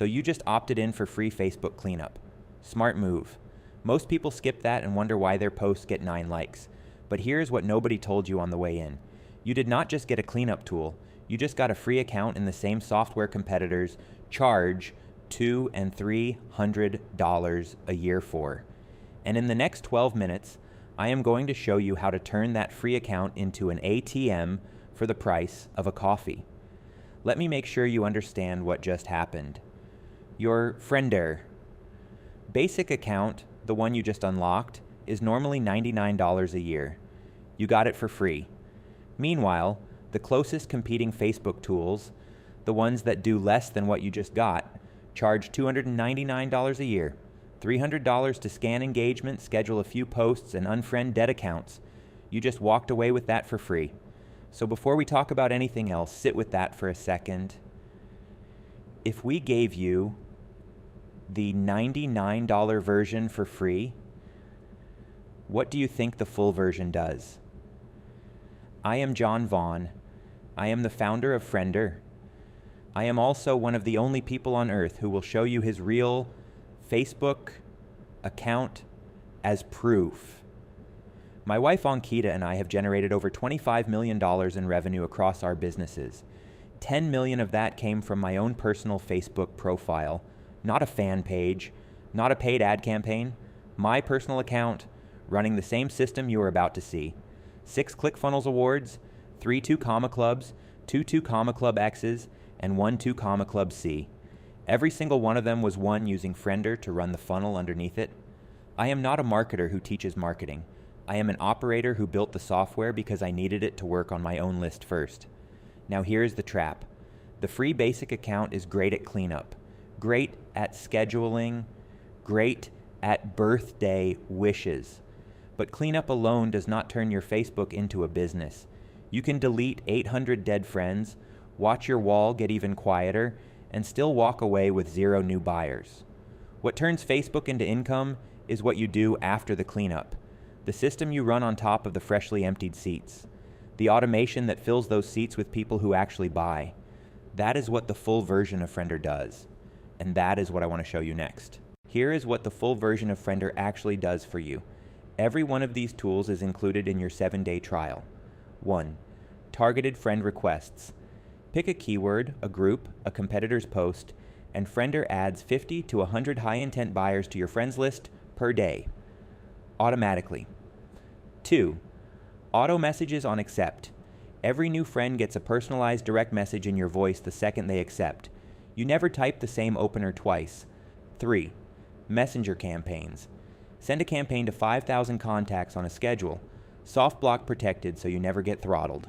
So you just opted in for free Facebook cleanup. Smart move. Most people skip that and wonder why their posts get 9 likes. But here's what nobody told you on the way in. You did not just get a cleanup tool, you just got a free account in the same software competitors charge $200 and $300 a year for. And in the next 12 minutes, I am going to show you how to turn that free account into an ATM for the price of a coffee. Let me make sure you understand what just happened. Your Friender basic account, the one you just unlocked, is normally $99 a year. You got it for free. Meanwhile, the closest competing Facebook tools, the ones that do less than what you just got, charge $299 a year, $300 to scan engagement, schedule a few posts, and unfriend dead accounts. You just walked away with that for free. So before we talk about anything else, sit with that for a second. If we gave you the $99 version for free, what do you think the full version does? I am John Vaughn. I am the founder of Friender. I am also one of the only people on earth who will show you his real Facebook account as proof. My wife Ankita and I have generated over $25 million in revenue across our businesses. 10 million of that came from my own personal Facebook profile, not a fan page, not a paid ad campaign, my personal account running the same system you are about to see. 6 ClickFunnels awards, 3 2 Comma Clubs, 2 2 Comma Club X's, and 1 2 Comma Club C. Every single one of them was won using Friender to run the funnel underneath it. I am not a marketer who teaches marketing. I am an operator who built the software because I needed it to work on my own list first. Now here's the trap. The free basic account is great at cleanup, great at scheduling, great at birthday wishes. But cleanup alone does not turn your Facebook into a business. You can delete 800 dead friends, watch your wall get even quieter, and still walk away with 0 new buyers. What turns Facebook into income is what you do after the cleanup. The system you run on top of the freshly emptied seats. The automation that fills those seats with people who actually buy. That is what the full version of Friender does. And that is what I want to show you next. Here is what the full version of Friender actually does for you. Every one of these tools is included in your 7-day trial. 1. Targeted friend requests. Pick a keyword, a group, a competitor's post, and Friender adds 50 to 100 high-intent buyers to your friends list per day, automatically. 2. Auto messages on accept. Every new friend gets a personalized direct message in your voice the second they accept. You never type the same opener twice. 3. Messenger campaigns. Send a campaign to 5,000 contacts on a schedule. Soft block protected so you never get throttled.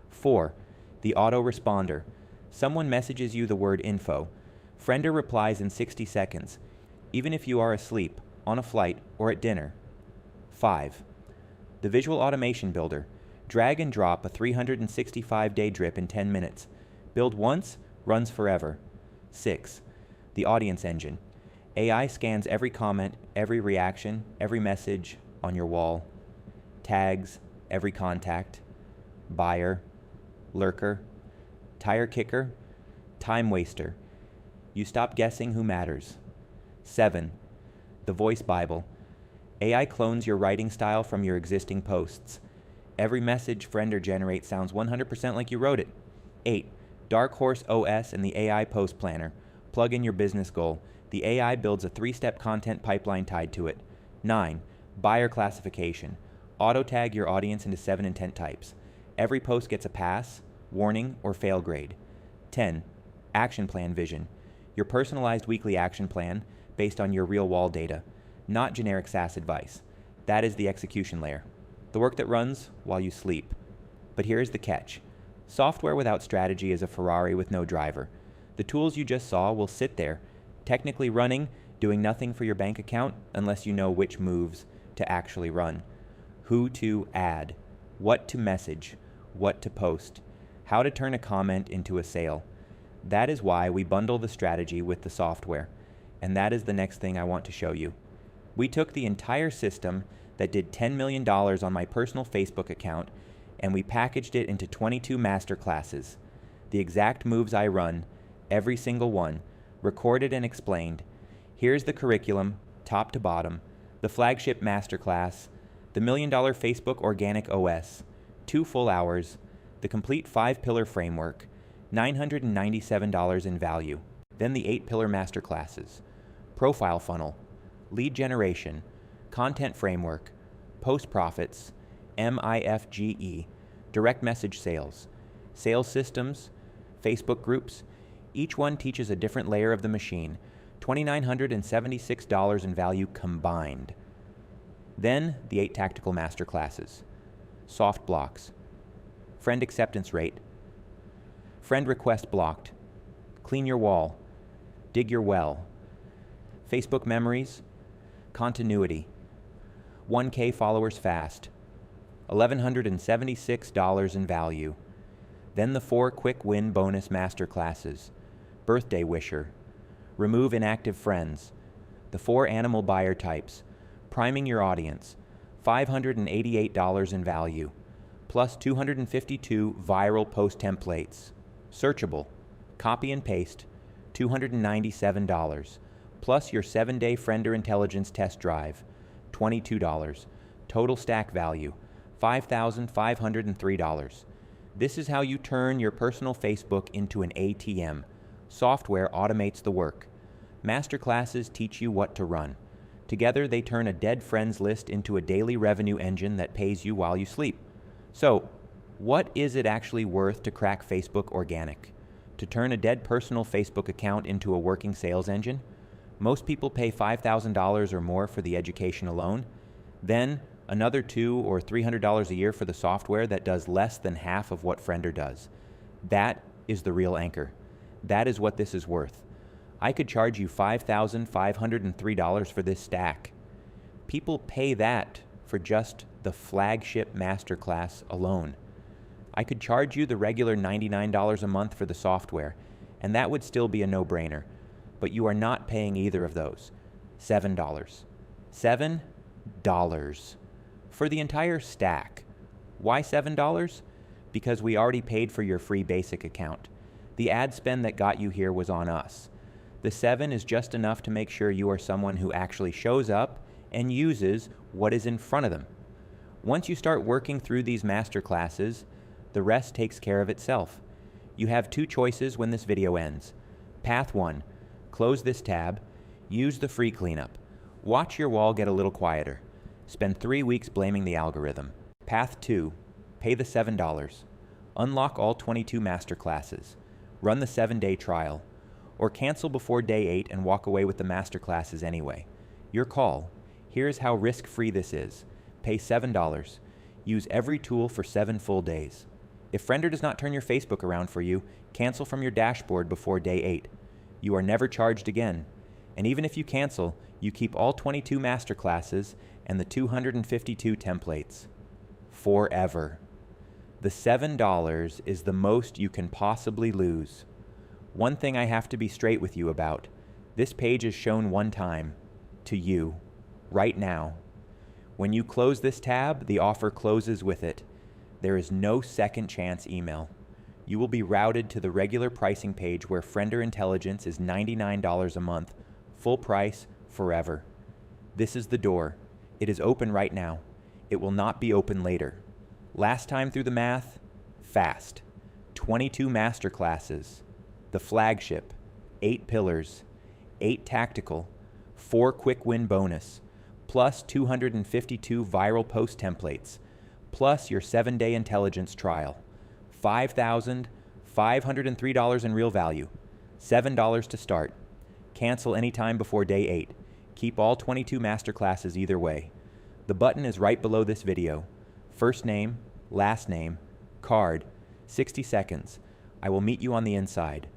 4. The autoresponder. Someone messages you the word info. Friender replies in 60 seconds, even if you are asleep, on a flight, or at dinner. 5. The visual automation builder. Drag and drop a 365-day drip in 10 minutes. Build once, runs forever. 6. The audience engine. AI scans every comment, every reaction, every message on your wall. Tags every contact, buyer, lurker, tire kicker, time waster. You stop guessing who matters. 7. The voice Bible. AI clones your writing style from your existing posts. Every message Friender generates sounds 100% like you wrote it. 8. Dark Horse OS and the AI Post Planner. Plug in your business goal. The AI builds a 3-step content pipeline tied to it. 9. Buyer classification. Auto-tag your audience into 7 intent types. Every post gets a pass, warning, or fail grade. 10. Action plan vision. Your personalized weekly action plan based on your real wall data, not generic SaaS advice. That is the execution layer. The work that runs while you sleep. But here is the catch. Software without strategy is a Ferrari with no driver. The tools you just saw will sit there, technically running, doing nothing for your bank account unless you know which moves to actually run. Who to add, what to message, what to post, how to turn a comment into a sale. That is why we bundle the strategy with the software. And that is the next thing I want to show you. We took the entire system that did $10 million on my personal Facebook account and we packaged it into 22 master classes. The exact moves I run, every single one, recorded and explained. Here's the curriculum, top to bottom, the flagship masterclass, the $1 Million Facebook Organic OS, 2 full hours, the complete 5-pillar framework, $997 in value, then the 8-pillar masterclasses, profile funnel, lead generation, content framework, post profits, MIFGE, direct message sales, sales systems, Facebook groups. Each one teaches a different layer of the machine, $2,976 in value combined. Then the 8 tactical masterclasses, soft blocks, friend acceptance rate, friend request blocked, clean your wall, dig your well, Facebook memories, continuity, 1K followers fast, $1,176 in value. Then the 4 quick win bonus masterclasses, birthday wisher, remove inactive friends, the 4 animal buyer types, priming your audience, $588 in value, plus 252 viral post templates, searchable, copy and paste, $297, plus your 7-day Friender Intelligence test drive, $22, total stack value, $5,503. This is how you turn your personal Facebook into an ATM. Software automates the work. Masterclasses teach you what to run. Together, they turn a dead friends list into a daily revenue engine that pays you while you sleep. So, what is it actually worth to crack Facebook Organic? To turn a dead personal Facebook account into a working sales engine? Most people pay $5,000 or more for the education alone. Then, another $200 or $300 a year for the software that does less than half of what Friender does. That is the real anchor. That is what this is worth. I could charge you $5,503 for this stack. People pay that for just the flagship masterclass alone. I could charge you the regular $99 a month for the software, and that would still be a no-brainer. But you are not paying either of those. $7. $7 for the entire stack. Why $7? Because we already paid for your free basic account. The ad spend that got you here was on us. The $7 is just enough to make sure you are someone who actually shows up and uses what is in front of them. Once you start working through these masterclasses, the rest takes care of itself. You have 2 choices when this video ends. Path 1, close this tab, use the free cleanup. Watch your wall get a little quieter. Spend 3 weeks blaming the algorithm. Path 2, pay the $7. Unlock all 22 masterclasses. Run the 7-day trial. Or cancel before day 8 and walk away with the masterclasses anyway. Your call. Here's how risk-free this is. Pay $7. Use every tool for 7 full days. If Friender does not turn your Facebook around for you, cancel from your dashboard before day 8. You are never charged again. And even if you cancel, you keep all 22 masterclasses and the 252 templates. Forever. The $7 is the most you can possibly lose. One thing I have to be straight with you about. This page is shown one time. To you. Right now. When you close this tab, the offer closes with it. There is no second chance email. You will be routed to the regular pricing page where Friender Intelligence is $99 a month. Full price, forever. This is the door. It is open right now. It will not be open later. Last time through the math, fast. 22 masterclasses. The flagship, 8 pillars, 8 tactical, 4 quick win bonus, plus 252 viral post templates, plus your 7-day intelligence trial. $5,503 in real value, $7 to start. Cancel anytime before day 8. Keep all 22 masterclasses either way. The button is right below this video. First name, last name, card, 60 seconds. I will meet you on the inside.